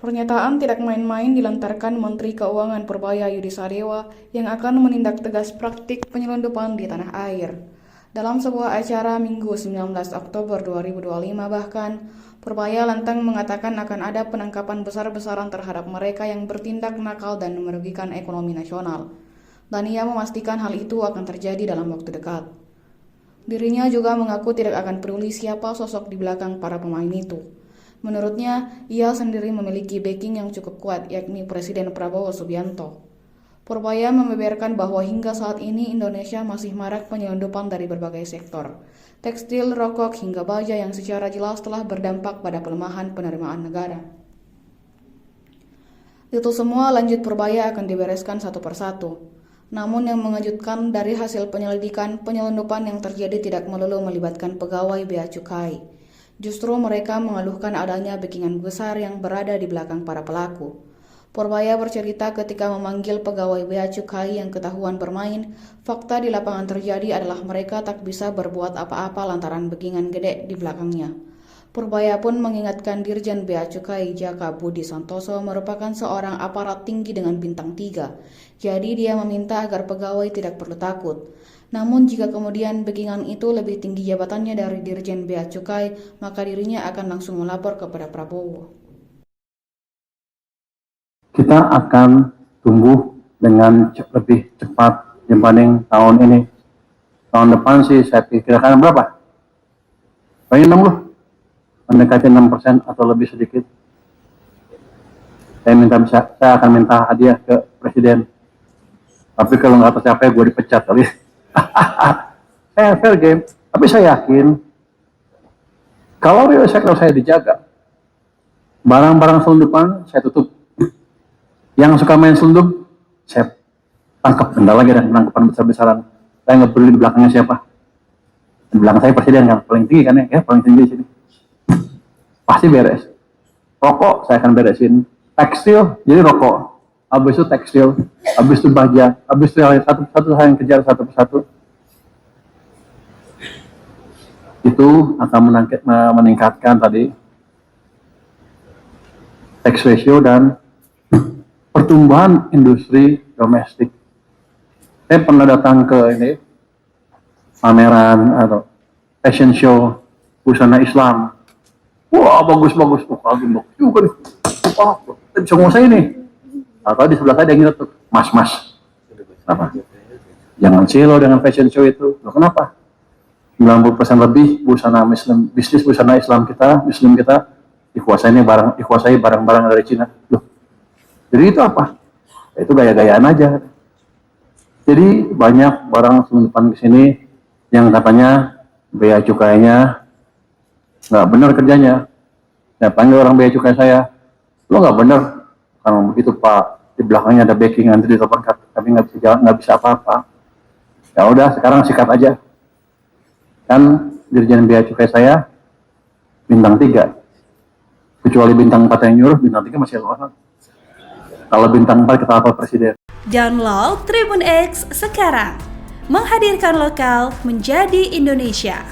Pernyataan tidak main-main dilontarkan Menteri Keuangan Purbaya Yudi Sadewa yang akan menindak tegas praktik penyelundupan di tanah air. Dalam sebuah acara Minggu 19 Oktober 2025 bahkan, Purbaya lantang mengatakan akan ada penangkapan besar-besaran terhadap mereka yang bertindak nakal dan merugikan ekonomi nasional. Dan ia memastikan hal itu akan terjadi dalam waktu dekat. Dirinya juga mengaku tidak akan peduli siapa sosok di belakang para pemain itu. Menurutnya, ia sendiri memiliki backing yang cukup kuat, yakni Presiden Prabowo Subianto. Purbaya membeberkan bahwa hingga saat ini Indonesia masih marak penyelundupan dari berbagai sektor, tekstil, rokok, hingga baja yang secara jelas telah berdampak pada pelemahan penerimaan negara. Itu semua lanjut Purbaya akan dibereskan satu persatu. Namun yang mengejutkan dari hasil penyelidikan, penyelundupan yang terjadi tidak melulu melibatkan pegawai Bea Cukai. Justru mereka mengeluhkan adanya backingan besar yang berada di belakang para pelaku. Purbaya bercerita ketika memanggil pegawai Bea Cukai yang ketahuan bermain, fakta di lapangan terjadi adalah mereka tak bisa berbuat apa-apa lantaran backingan gede di belakangnya. Purbaya pun mengingatkan Dirjen Bea Cukai Jaka Budi Santoso merupakan seorang aparat tinggi dengan bintang 3. Jadi dia meminta agar pegawai tidak perlu takut. Namun jika kemudian backingan itu lebih tinggi jabatannya dari Dirjen Bea Cukai, maka dirinya akan langsung melapor kepada Prabowo. Kita akan tumbuh dengan lebih cepat dibanding tahun ini. Tahun depan sih saya pikirkan berapa? Paling 60, mendekati 6% atau lebih sedikit. Saya akan minta hadiah ke Presiden. Tapi kalau nggak tercapai, gue dipecat kali. Saya fair game, tapi saya yakin kalau real sector saya dijaga, barang-barang selundupan saya tutup. Yang suka main selundup, saya tangkap, benda lagi dan penangkapan besar-besaran. Saya nggak peduli di belakangnya siapa. Di belakang saya Presiden kan paling tinggi kan ya paling tinggi di sini. Pasti beres. Rokok saya akan beresin. Tekstil jadi rokok. Habis itu tekstil, habis itu baja, habis itu satu-satu saya yang kejar satu persatu. Itu akan meningkatkan tadi tax ratio dan pertumbuhan industri domestik. Saya pernah datang ke ini pameran atau fashion show busana Islam. Wah bagus-bagus, bagus juga nih. Wah, bisa nguasain nih. Atau di sebelah saya ada yang nyetuk, mas. Apa? Jangan silo dengan fashion show itu. Loh, kenapa? 90% lebih busana Muslim, bisnis busana Islam kita, Muslim kita dikuasai barang-barang dari Cina. Loh, jadi itu apa? Itu gaya-gayaan aja. Jadi banyak barang selundupan ke sini yang katanya bea cukainya nggak benar kerjanya. Saya panggil orang bea cukai saya, lo nggak benar. Kalau begitu Pak, di belakangnya ada backing, nanti ditelepon tapi nggak bisa jalan, nggak bisa apa-apa. Ya udah, sekarang sikat aja. Kan Dirjen Bea Cukai saya bintang 3. Kecuali bintang 4 yang nyuruh, bintang 3 masih luar. Kalau bintang 4 kita lapor Presiden. Download Tribun X sekarang. Menghadirkan lokal menjadi Indonesia.